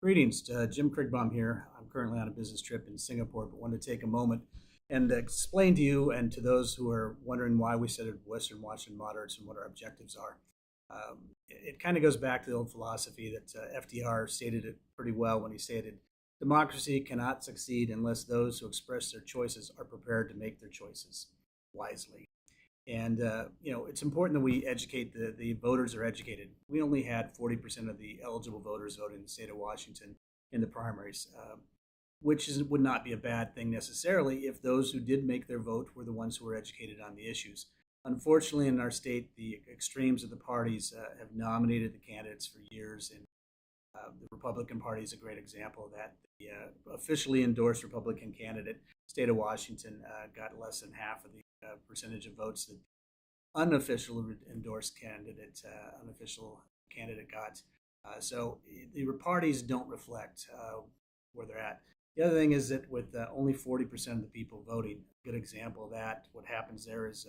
Greetings, Jim Krigbaum here. I'm currently on a business trip in Singapore, but wanted to take a moment and explain to you and to those who are wondering why we started Western Washington Moderates and what our objectives are. It kind of goes back to the old philosophy that FDR stated it pretty well when he stated, democracy cannot succeed unless those who express their choices are prepared to make their choices wisely. And it's important that we educate the voters are educated. We only had 40% of the eligible voters vote in the state of Washington in the primaries, would not be a bad thing necessarily if those who did make their vote were the ones who were educated on the issues. Unfortunately, in our state, the extremes of the parties have nominated the candidates for years, and the Republican Party is a great example of that. The officially endorsed Republican candidate, state of Washington, got less than half of the percentage of votes that unofficial endorsed candidate, unofficial candidate got. So the parties don't reflect where they're at. The other thing is that with only 40% of the people voting, a good example of that, what happens there is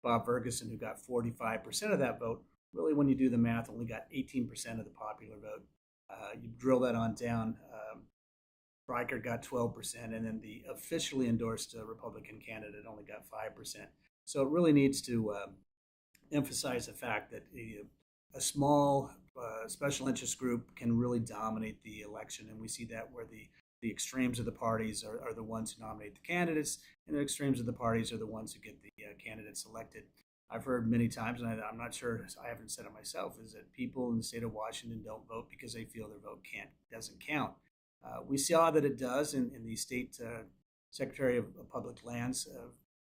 Bob Ferguson, who got 45% of that vote, really when you do the math, only got 18% of the popular vote. You drill that on down, Riker got 12%, and then the officially endorsed Republican candidate only got 5%. So it really needs to emphasize the fact that a small special interest group can really dominate the election, and we see that where the extremes of the parties are the ones who nominate the candidates, and the extremes of the parties are the ones who get the candidates elected. I've heard many times, and I'm not sure, I haven't said it myself, is that people in the state of Washington don't vote because they feel their vote doesn't count. We saw that it does in the state Secretary of Public Lands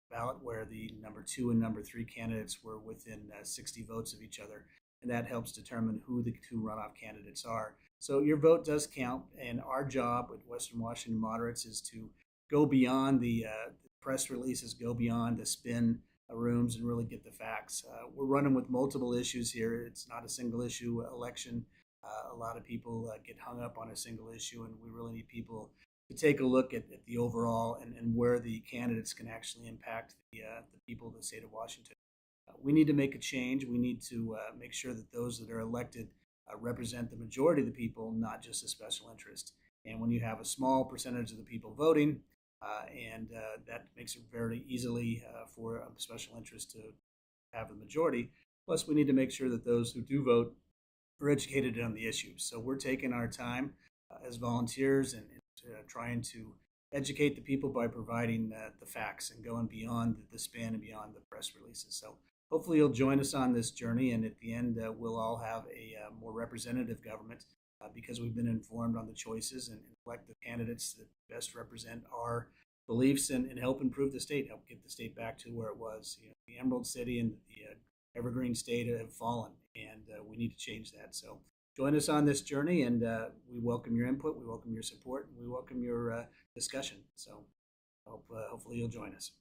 ballot, where the number 2 and number 3 candidates were within 60 votes of each other, and that helps determine who the 2 runoff candidates are. So your vote does count, and our job at Western Washington Moderates is to go beyond the press releases, go beyond the spin rooms, and really get the facts. We're running with multiple issues here. It's not a single issue election. A lot of people get hung up on a single issue, and we really need people to take a look at the overall and where the candidates can actually impact the people of the state of Washington. We need to make a change. We need to make sure that those that are elected represent the majority of the people, not just a special interest. And when you have a small percentage of the people voting, that makes it very easily for a special interest to have the majority. Plus, we need to make sure that those who do vote are educated on the issues. So we're taking our time as volunteers and trying to educate the people by providing the facts and going beyond the spin and beyond the press releases. So hopefully you'll join us on this journey, and at the end we'll all have a more representative government because we've been informed on the choices and elect the candidates that best represent our beliefs and help improve the state, help get the state back to where it was. The Emerald City and the Evergreen State have fallen, and we need to change that. So join us on this journey, and we welcome your input, we welcome your support, and we welcome your discussion. So hopefully you'll join us.